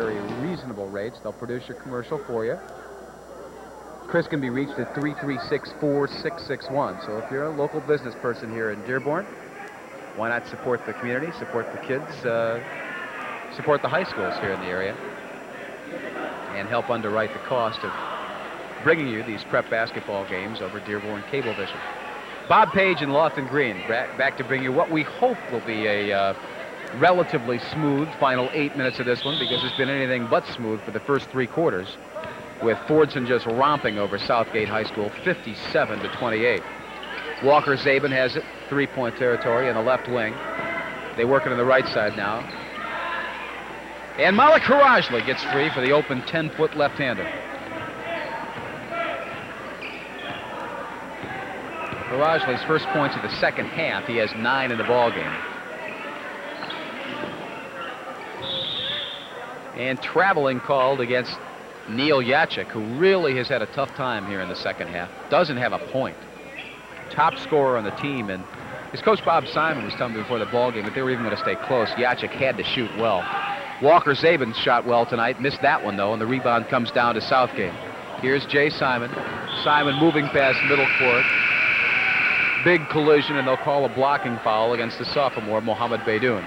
very reasonable rates. They'll produce your commercial for you. Chris can be reached at 336-4661. So if you're a local business person here in Dearborn, why not support the community, support the kids, support the high schools here in the area, and help underwrite the cost of bringing you these prep basketball games over Dearborn Cablevision. Bob Page and Lofton Green back to bring you what we hope will be a relatively smooth final 8 minutes of this one, because it's been anything but smooth for the first 3 quarters, with Fordson just romping over Southgate High School 57-28. Walker Zabin has it, 3-point territory in the left wing. They work it on the right side now. And Malik Harajli gets free for the open 10-foot left-hander. Harajli's first points of the second half. He has 9 in the ball game. And traveling called against Neil Yachik, who really has had a tough time here in the second half. Doesn't have a point. Top scorer on the team, and his coach Bob Simon was telling me before the ball game that they were even going to stay close. Yachik had to shoot well. Walker Zabin shot well tonight, missed that one though, and the rebound comes down to Southgate. Here's Jay Simon. Simon moving past middle court. Big collision, and they'll call a blocking foul against the sophomore Mohammed Beydoun.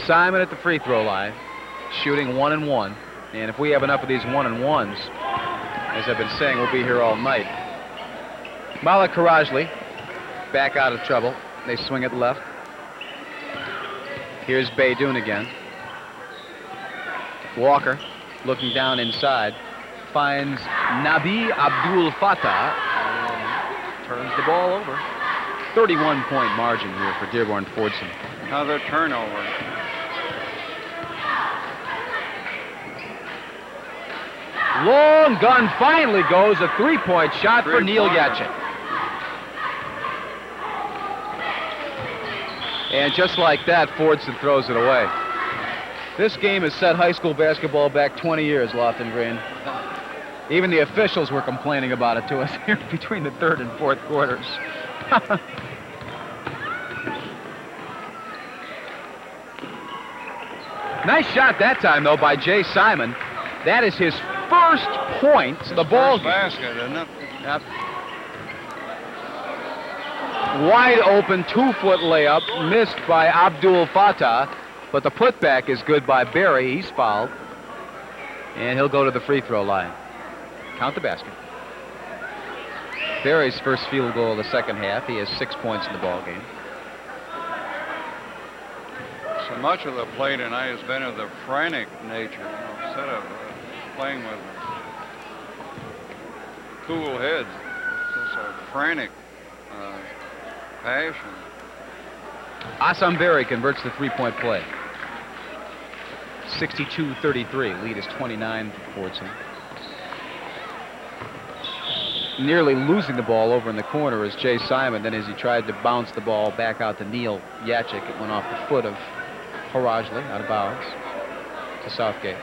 Simon at the free throw line, shooting 1 and 1. And if we have enough of these 1 and 1s, as I've been saying, we'll be here all night. Malik Harajli back out of trouble. They swing it left. Here's Beydoun again. Walker looking down inside. Finds Nabi Abdul Fattah. Turns the ball over. 31-point margin here for Dearborn Fordson. Another turnover. Long gun finally goes. A 3-point shot for Neil Yachik. And just like that, Fordson throws it away. This game has set high school basketball back 20 years, Lofton Green. Even the officials were complaining about it to us here between the third and fourth quarters. Nice shot that time, though, by Jay Simon. That is his first point. The ball basket, isn't it? Yep. Wide open 2-foot layup, missed by Abdul Fattah, but the putback is good by Barry. He's fouled, and he'll go to the free throw line. Count the basket. Barry's first field goal of the second half. He has 6 points in the ball game. So much of the play tonight has been of the frantic nature, instead of playing with cool heads. It's just a frantic passion. Assam Berry converts the 3-point play. 62-33. Lead is 29 for Fordson. Nearly losing the ball over in the corner is Jay Simon. Then as he tried to bounce the ball back out to Neil Yachik, it went off the foot of Harajli, out of bounds, to Southgate.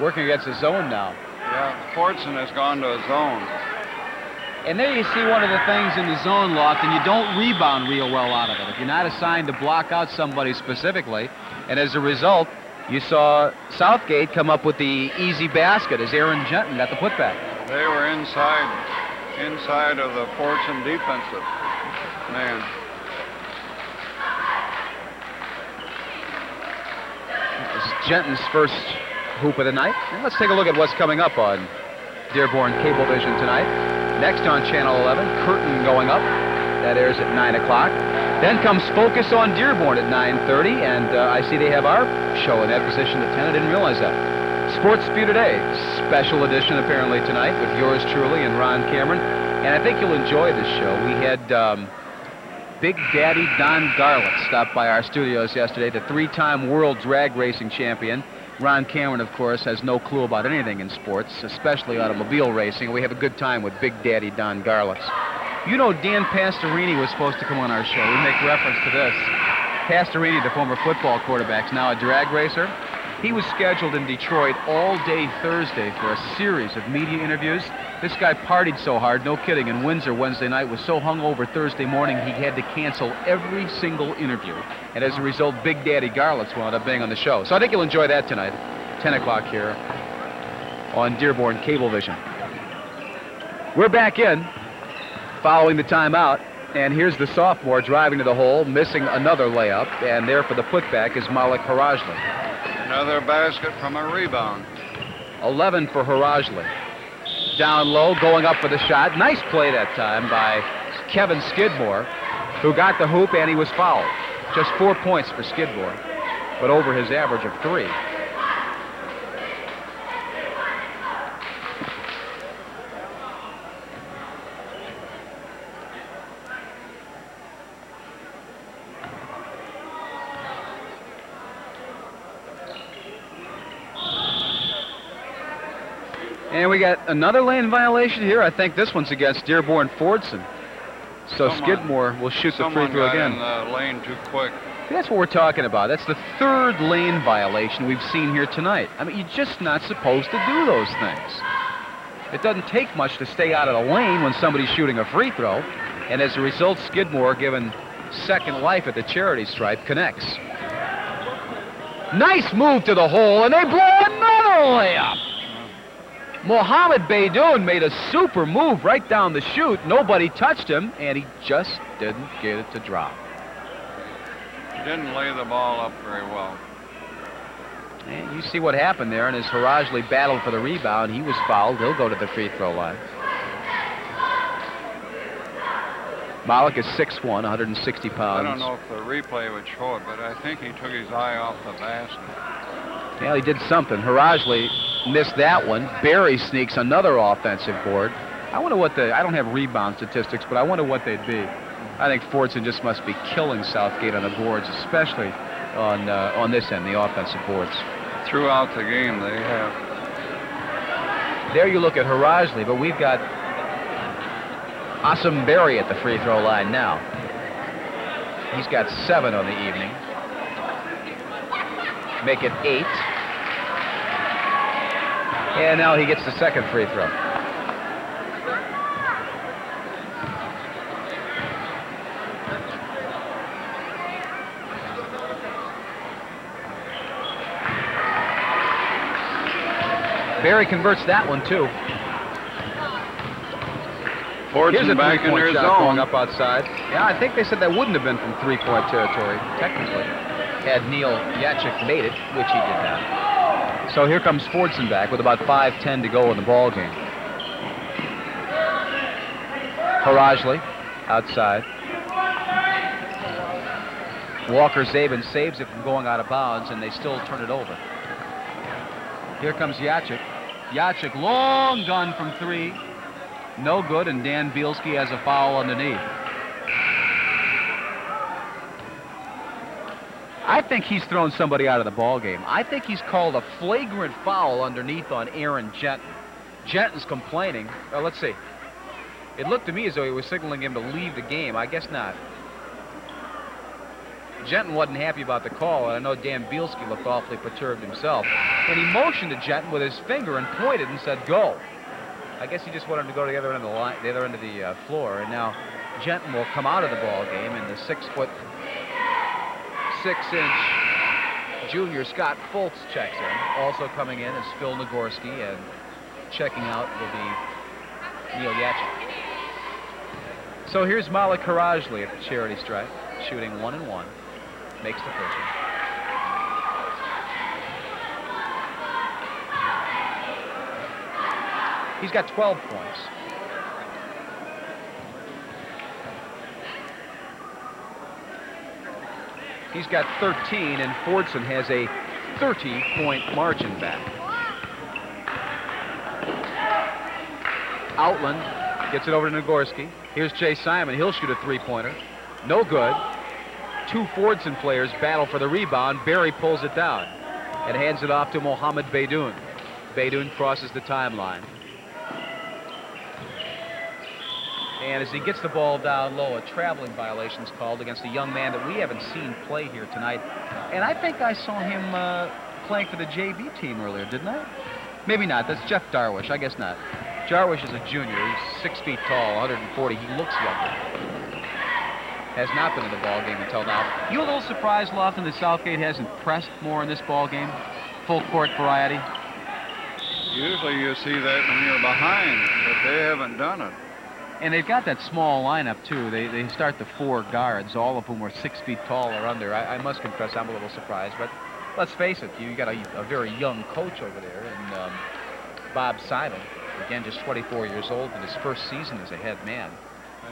Working against the zone now. Yeah, Fordson has gone to a zone. And there you see one of the things in the zone, Lofton, you don't rebound real well out of it. If you're not assigned to block out somebody specifically, and as a result, you saw Southgate come up with the easy basket as Aaron Jenton got the putback. They were inside of the Fordson defensive man. That was Jenton's first hoop of the night. And let's take a look at what's coming up on Dearborn Cablevision tonight. Next on Channel 11, Curtain going up. That airs at 9 o'clock. Then comes Focus on Dearborn at 9:30, and I see they have our show in that position at 10. I didn't realize that. Sports View Today, special edition apparently tonight with yours truly and Ron Cameron. And I think you'll enjoy this show. We had Big Daddy Don Garlett stopped by our studios yesterday, the 3-time world drag racing champion. Ron Cameron, of course, has no clue about anything in sports, especially automobile racing. We have a good time with Big Daddy Don Garlett. You know, Dan Pastorini was supposed to come on our show. We make reference to this. Pastorini, the former football quarterback, is now a drag racer. He was scheduled in Detroit all day Thursday for a series of media interviews. This guy partied so hard, no kidding, in Windsor Wednesday night, was so hungover Thursday morning he had to cancel every single interview. And as a result, Big Daddy Garlett's wound up being on the show. So I think you'll enjoy that tonight, 10 o'clock here on Dearborn Cablevision. We're back in, following the timeout, and here's the sophomore driving to the hole, missing another layup, and there for the putback is Malik Harajli. Another basket from a rebound. 11 for Harajli. Down low, going up for the shot. Nice play that time by Kevin Skidmore, who got the hoop and he was fouled. Just 4 points for Skidmore, but over his average of 3. And we got another lane violation here. I think this one's against Dearborn Fordson. So Skidmore will shoot the free throw again. Someone got in the lane too quick. That's what we're talking about. That's the 3rd lane violation we've seen here tonight. I mean, you're just not supposed to do those things. It doesn't take much to stay out of the lane when somebody's shooting a free throw. And as a result, Skidmore, given second life at the charity stripe, connects. Nice move to the hole, and they blow another layup. Mohammed Beydoun made a super move right down the chute. Nobody touched him, and he just didn't get it to drop. He didn't lay the ball up very well. And you see what happened there, and as Harajli battled for the rebound, he was fouled. He'll go to the free throw line. Malik is 6'1", 160 pounds. I don't know if the replay would show it, but I think he took his eye off the basket. Yeah, he did something. Harajli missed that one. Barry sneaks another offensive board. I wonder what I don't have rebound statistics, but I wonder what they'd be. I think Fordson just must be killing Southgate on the boards, especially on this end, the offensive boards. Throughout the game, they have. There you look at Harajli, but we've got Asim Barry at the free throw line now. He's got 7 on the evening. Make it 8. And now he gets the second free throw. Barry converts that one, too. Fordson back in their zone. Going up outside. Yeah, I think they said that wouldn't have been from 3-point territory, technically, had Neil Yachik made it, which he did not. So here comes Fordson back with about 5:10 to go in the ball game. Harajli outside. Walker Zabin saves it from going out of bounds, and they still turn it over. Here comes Yachik. Yachik, long gun from 3. No good, and Dan Bielski has a foul underneath. I think he's thrown somebody out of the ball game. I think he's called a flagrant foul underneath on Aaron Jenton. Jenton's complaining. Well, let's see. It looked to me as though he was signaling him to leave the game. I guess not. Jenton wasn't happy about the call, and I know Dan Bielski looked awfully perturbed himself. And he motioned to Jenton with his finger and pointed and said, "Go." I guess he just wanted him to go to the other end of the line, the other end of the floor. And now Jenton will come out of the ball game, and the 6'6" junior Scott Fultz checks in. Also coming in is Phil Nagorski, and checking out will be Neil Yachik. So here's Malik Harajli at the charity stripe, shooting 1 and 1. Makes the first one. He's got 12 points. He's got 13, and Fordson has a 30-point margin back. Outland gets it over to Nagorski. Here's Jay Simon. He'll shoot a 3-pointer. No good. Two Fordson players battle for the rebound. Barry pulls it down and hands it off to Mohammed Beydoun. Beydoun crosses the timeline. And as he gets the ball down low, a traveling violation is called against a young man that we haven't seen play here tonight. And I think I saw him playing for the JV team earlier, didn't I? Maybe not. That's Jeff Darwish. I guess not. Darwish is a junior. He's 6 feet tall, 140. He looks younger. Has not been in the ball game until now. You a little surprised, Lofton, that Southgate hasn't pressed more in this ball game? Full court variety? Usually you see that when you're behind, but they haven't done it. And they've got that small lineup, too. They start the 4 guards, all of whom are 6 feet tall or under. I must confess I'm a little surprised, but let's face it, you got a very young coach over there, and Bob Simon, again, just 24 years old in his first season as a head man.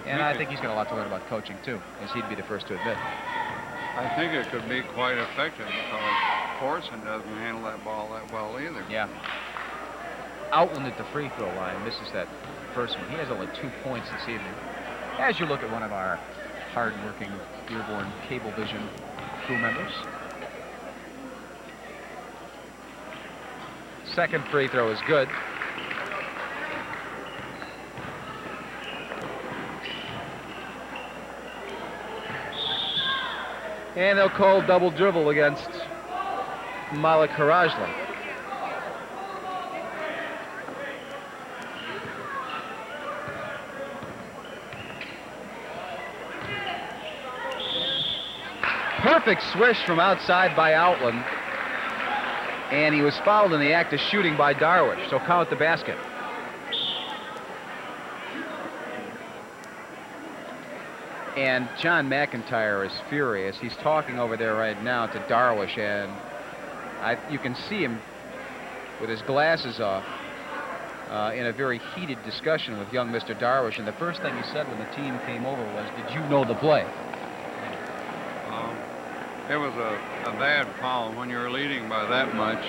And I think he's got a lot to learn about coaching, too, as he'd be the first to admit. I think it could be quite effective because Fordson doesn't handle that ball that well either. Yeah. Outland at the free throw line misses that first one. He has only 2 points this evening. As you look at one of our hard-working Dearborn Cablevision crew members. Second free throw is good. And they'll call double dribble against Malik Harajli. Perfect swish from outside by Outland. And he was fouled in the act of shooting by Darwish, so count the basket. And John McIntyre is furious. He's talking over there right now to Darwish, and you can see him with his glasses off in a very heated discussion with young Mr. Darwish. And the first thing he said when the team came over was, "Did you know the play?" It was a bad foul. When you're leading by that much,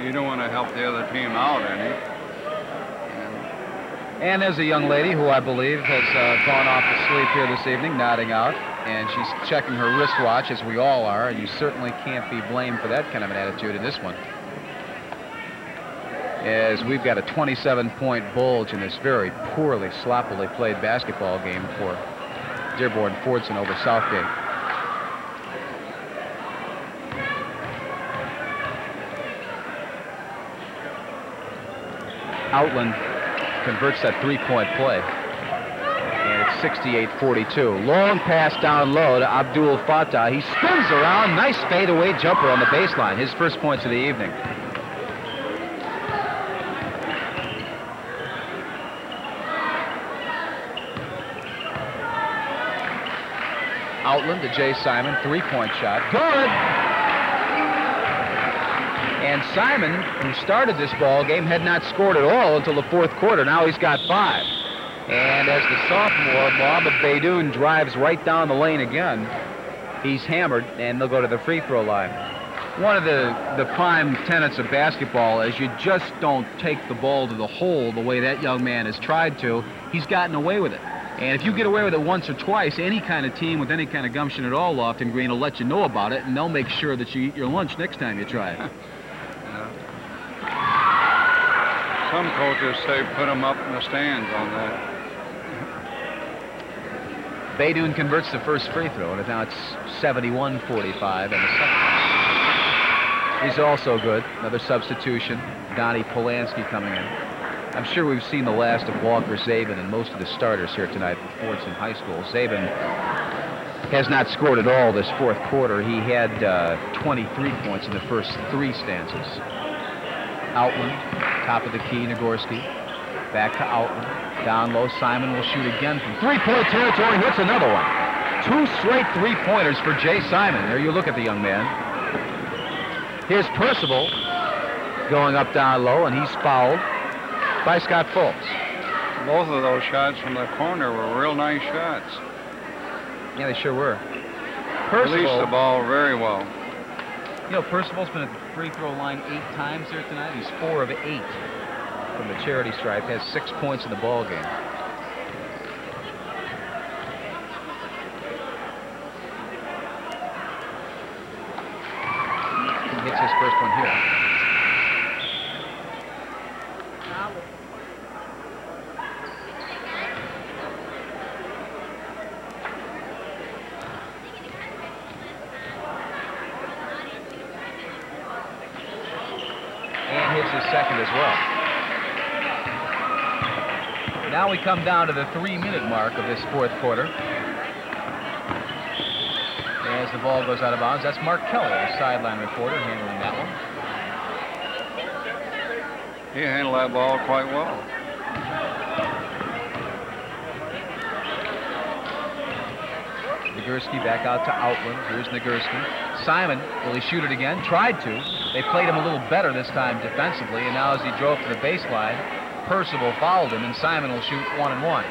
you don't want to help the other team out any. And there's a young lady who I believe has gone off to sleep here this evening, nodding out, and she's checking her wristwatch, as we all are, and you certainly can't be blamed for that kind of an attitude in this one. As we've got a 27-point bulge in this very poorly, sloppily played basketball game for Dearborn Fordson over Southgate. Outland converts that three-point play. And it's 68-42. Long pass down low to Abdul Fattah. He spins around. Nice fadeaway jumper on the baseline. His first points of the evening. Outland to Jay Simon. Three-point shot. Good! And Simon, who started this ball game, had not scored at all until the fourth quarter. Now he's got 5. And as the sophomore, Mohammed Beydoun, drives right down the lane again, he's hammered, and they'll go to the free throw line. One of the prime tenets of basketball is you just don't take the ball to the hole the way that young man has tried to. He's gotten away with it. And if you get away with it once or twice, any kind of team with any kind of gumption at all, Lofton Green, will let you know about it, and they'll make sure that you eat your lunch next time you try it. Some coaches say put them up in the stands on that. Beydoun converts the first free throw, and now it's 71-45 in the second. He's also good. Another substitution. Donnie Polanski coming in. I'm sure we've seen the last of Walker Zabin and most of the starters here tonight at Fordson High School. Zabin has not scored at all this fourth quarter. He had 23 points in the first 3 stanzas. Outland, top of the key, Nagorski. Back to Outland. Down low, Simon will shoot again from three-point territory. Hits another one. 2 straight three-pointers for Jay Simon. There you look at the young man. Here's Percival going up down low, and he's fouled by Scott Fultz. Both of those shots from the corner were real nice shots. Yeah, they sure were. Percival Released the ball very well. You know, Percival's been at the free throw line 8 times here tonight. He's 4 of 8 from the charity stripe. Has 6 points in the ball game. hits his first one here. And hits his second as well. Now we come down to the 3-minute mark of this fourth quarter. As the ball goes out of bounds, that's Mark Kelly, the sideline reporter, handling that one. He handled that ball quite well. Nagurski back out to Outland. Here's Nagurski. Simon, will he shoot it again? Tried to. They played him a little better this time defensively, and now as he drove to the baseline, Percival fouled him, and Simon will shoot 1-1.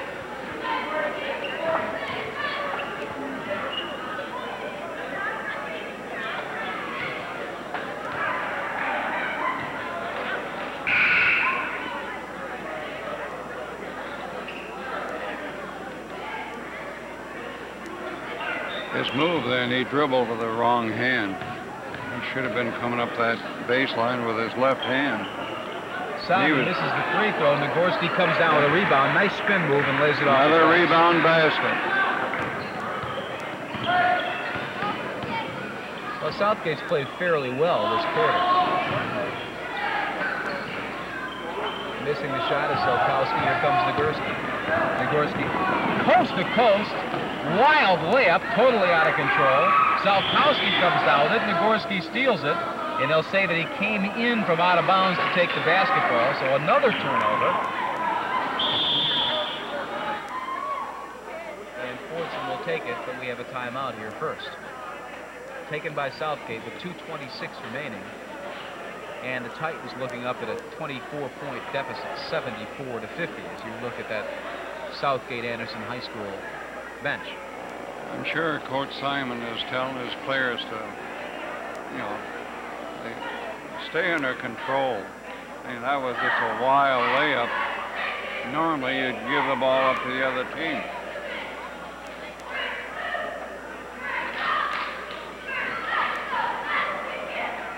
His move then, he dribbled with the wrong hand. He should have been coming up that baseline with his left hand. Simon misses the free throw. Nagurski comes down with a rebound. Nice spin move and lays it off. Another rebound basket. Well, Southgate's played fairly well this quarter. Missing the shot is Solkowski. Here comes Nagurski. Nagurski, coast to coast. Wild layup, totally out of control. Solkowski comes down with it. Nagurski steals it. And they'll say that he came in from out of bounds to take the basketball, so another turnover. And Fordson will take it, but we have a timeout here first. Taken by Southgate with 2:26 remaining. And the Titans looking up at a 24-point deficit, 74-50, as you look at that Southgate Anderson High School bench. I'm sure Coach Simon is telling his players to, stay under control. And that was just a wild layup. Normally, you'd give the ball up to the other team.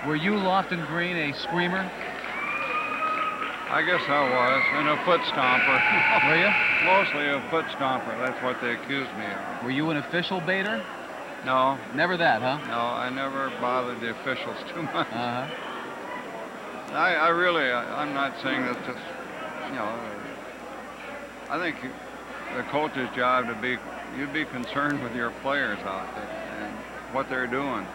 Were you, Lofton Green, a screamer? I guess I was, and a foot stomper. Were you? Mostly a foot stomper. That's what they accused me of. Were you an official baiter? No. Never that, huh? No, I never bothered the officials too much. Uh-huh. I'm not saying that this, I think the coach's job you'd be concerned with your players out there and what they're doing.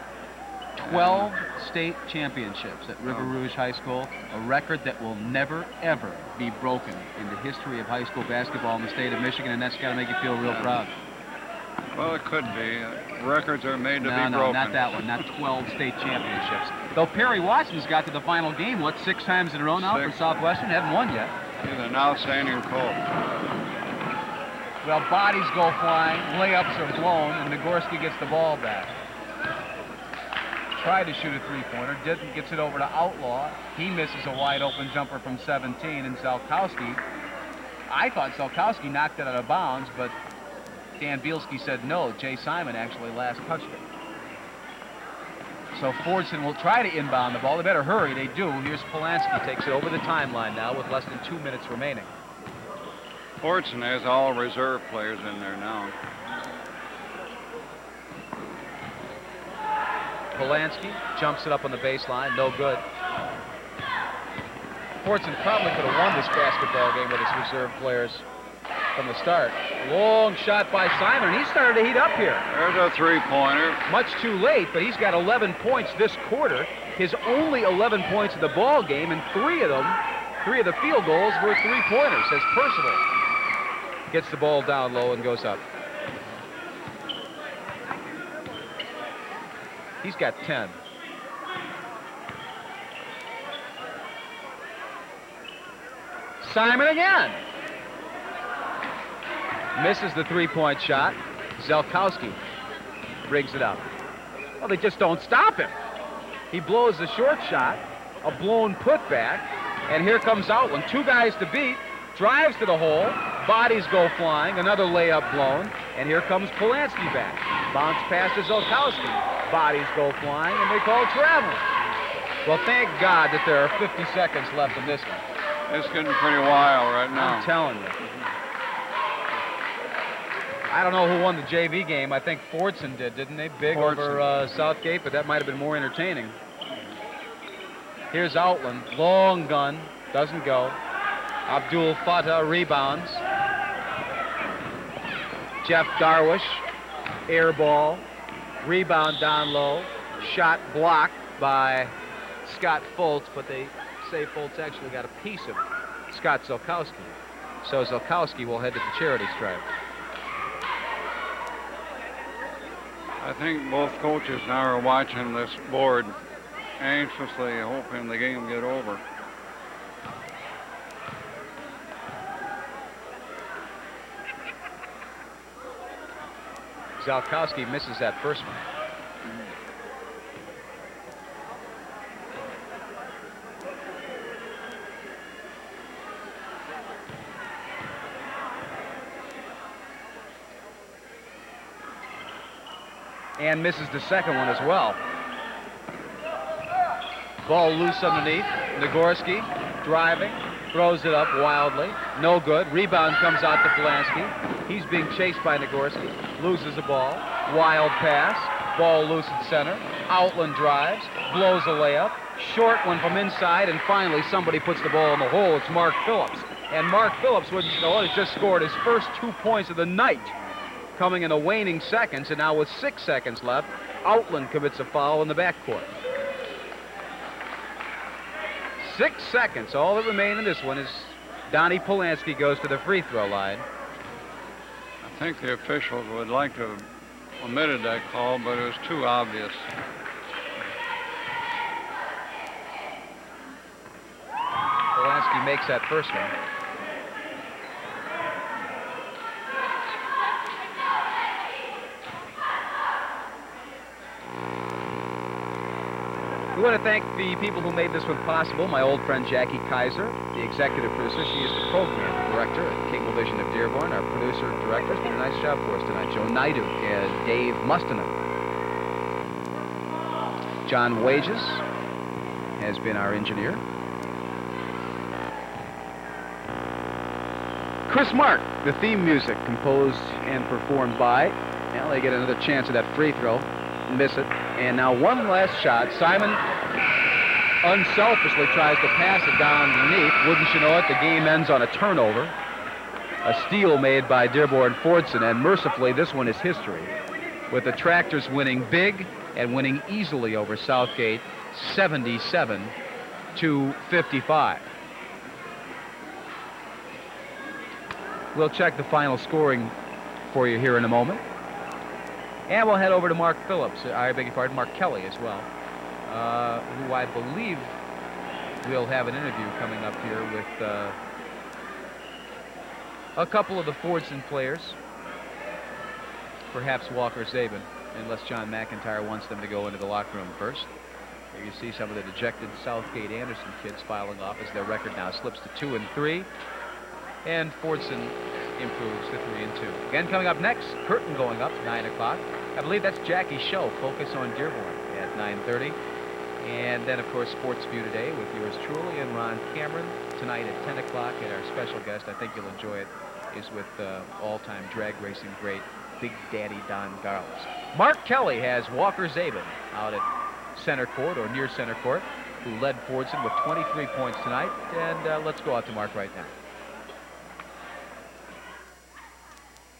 12 state championships at River Rouge High School, a record that will never, ever be broken in the history of high school basketball in the state of Michigan, and that's got to make you feel real proud. Well, it could be. Records are made to be broken. No, not that one. Not 12 state championships. Though Perry Watson's got to the final game, 6 times in a row now for Southwestern? Haven't won yet. He's an outstanding coach. Well, bodies go flying, layups are blown, and Nagurski gets the ball back. Tried to shoot a three-pointer, didn't, gets it over to Outlaw. He misses a wide-open jumper from 17, and Solkowski, I thought Solkowski knocked it out of bounds, but Dan Bielski said no. Jay Simon actually last touched it. So Fordson will try to inbound the ball. They better hurry. They do. Here's Polanski, takes it over the timeline now with less than 2 minutes remaining. Fordson has all reserve players in there now. Polanski jumps it up on the baseline, no good. Fordson probably could have won this basketball game with his reserve players from the start. Long shot by Simon. He started to heat up here. There's a three-pointer. Much too late, but he's got 11 points this quarter. His only 11 points of the ball game, and three of the field goals were three-pointers, as Percival gets the ball down low and goes up. He's got 10. Simon again. Misses the three-point shot. Zelkowski brings it up. Well, they just don't stop him. He blows the short shot, a blown putback, and here comes Outland. 2 guys to beat, drives to the hole, bodies go flying, another layup blown, and here comes Polanski back. Bounce pass to Zelkowski. Bodies go flying, and they call travel. Well, thank God that there are 50 seconds left in this one. It's getting pretty wild right now. I'm telling you. I don't know who won the JV game. I think Fordson did, didn't they? Big Fordson. over Southgate, but that might have been more entertaining. Here's Outland. Long gun. Doesn't go. Abdul Fattah rebounds. Jeff Darwish. Air ball. Rebound down low. Shot blocked by Scott Foltz, but they say Foltz actually got a piece of Scott Zelkowski. So Zelkowski will head to the charity stripe. I think both coaches now are watching this board anxiously, hoping the game get over. Zelkowski misses that first one. And misses the second one as well. Ball loose underneath. Nagorski driving, throws it up wildly. No good. Rebound comes out to Polanski. He's being chased by Nagorski. Loses the ball. Wild pass. Ball loose at center. Outland drives. Blows a layup. Short one from inside. And finally somebody puts the ball in the hole. It's Mark Phillips. And Mark Phillips, wouldn't you know it, has just scored his first 2 points of the night, coming in the waning seconds, and now with 6 seconds left, Outland commits a foul in the backcourt. 6 seconds. All that remain in this one is Donnie Polanski goes to the free throw line. I think the officials would like to have omitted that call, but it was too obvious. Polanski makes that first one. We want to thank the people who made this one possible. My old friend Jackie Kaiser, the executive producer. She is the program director at Cablevision of Dearborn. Our producer director has done a nice job for us tonight. Joe Naidu and Dave Mustonen. John Wages has been our engineer. Chris Mark, the theme music composed and performed by. Now they get another chance at that free throw. Miss it. And now one last shot. Simon unselfishly tries to pass it down underneath. Wouldn't you know it, the game ends on a turnover. A steal made by Dearborn Fordson, and mercifully this one is history, with the Tractors winning big and winning easily over Southgate, 77-55. We'll check the final scoring for you here in a moment. And we'll head over to Mark Phillips, I beg your pardon, Mark Kelly as well, who I believe will have an interview coming up here with a couple of the Fordson players, perhaps Walker Zabin, unless John McIntyre wants them to go into the locker room first. Here you see some of the dejected Southgate Anderson kids filing off as their record now slips to 2-3. And Fordson improves to 3-2. Again, coming up next, curtain going up, 9 o'clock. I believe that's Jackie's show, Focus on Dearborn, at 9:30. And then, of course, Sports View Today with yours truly and Ron Cameron. Tonight at 10 o'clock, and our special guest, I think you'll enjoy it, is with all-time drag racing great Big Daddy Don Garles. Mark Kelly has Walker Zabin out at center court, or near center court, who led Fordson with 23 points tonight. And let's go out to Mark right now.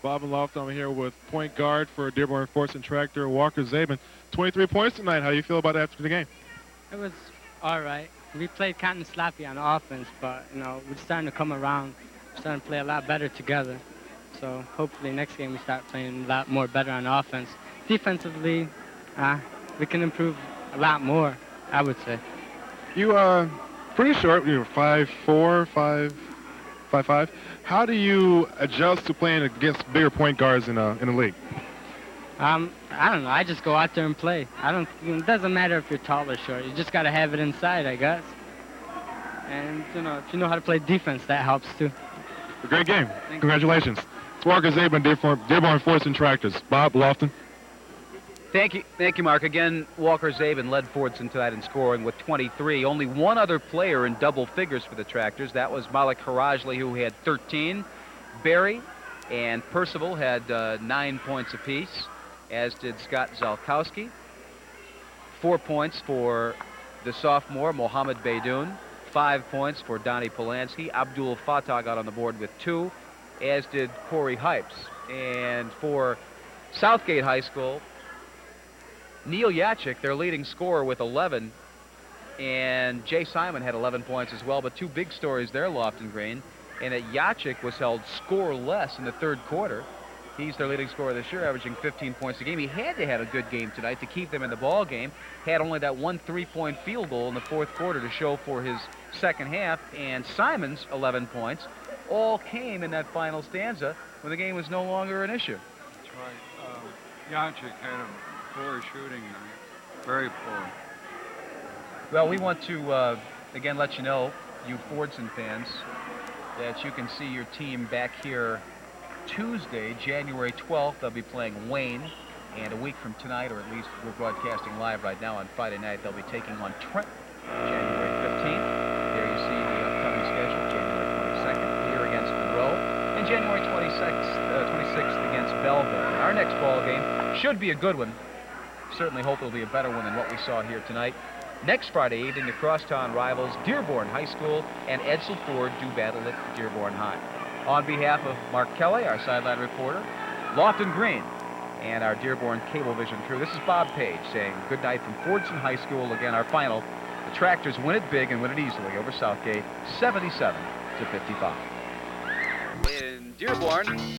Bob and Lofton, I'm here with point guard for Dearborn Fordson Tractor, Walker Zabin. 23 points tonight. How do you feel about it after the game? It was all right. We played kind of sloppy on offense, but, you know, we're starting to come around. We're starting to play a lot better together. So hopefully next game we start playing a lot more better on offense. Defensively, we can improve a lot more, I would say. You are pretty short. You're 5'4", 5'5". How do you adjust to playing against bigger point guards in the league? I don't know. I just go out there and play. It doesn't matter if you're tall or short. You just got to have it inside, I guess. And, you know, if you know how to play defense, that helps too. A great game. Congratulations. It's Walker Zabin, Dearborn Fordson Tractors. Bob Lofton. Thank you, Mark. Again, Walker Zabin led Fordson tonight in scoring with 23. Only one other player in double figures for the Tractors. That was Malik Harajli, who had 13. Barry and Percival had 9 points apiece, as did Scott Zalkowski. 4 points for the sophomore, Mohammed Beydoun. 5 points for Donnie Polanski. Abdul Fatah got on the board with 2, as did Corey Hypes. And for Southgate High School, Neil Yachik, their leading scorer, with 11, and Jay Simon had 11 points as well. But 2 big stories there, Lofton Green, and that Yachik was held scoreless in the third quarter. He's their leading scorer this year, averaging 15 points a game. He had to have a good game tonight to keep them in the ball game. Had only that 1 3-point field goal in the fourth quarter to show for his second half. And Simon's 11 points all came in that final stanza when the game was no longer an issue. That's right. Yachik had a poor shooting night. Very poor. Well, we want to, again, let you know, you Fordson fans, that you can see your team back here Tuesday, January 12th. They'll be playing Wayne, and a week from tonight, or at least we're broadcasting live right now on Friday night, they'll be taking on Trent, January 15th. There you see the upcoming schedule, January 22nd here against Monroe, and January 26th against Belleville. Our next ball game should be a good one. Certainly hope it'll be a better one than what we saw here tonight. Next Friday evening, the crosstown rivals Dearborn High School and Edsel Ford do battle at Dearborn High. On behalf of Mark Kelly, our sideline reporter, Lofton Green, and our Dearborn Cablevision crew, this is Bob Page saying good night from Fordson High School. Again, our final, the Tractors win it big and win it easily over Southgate, 77-55. In Dearborn,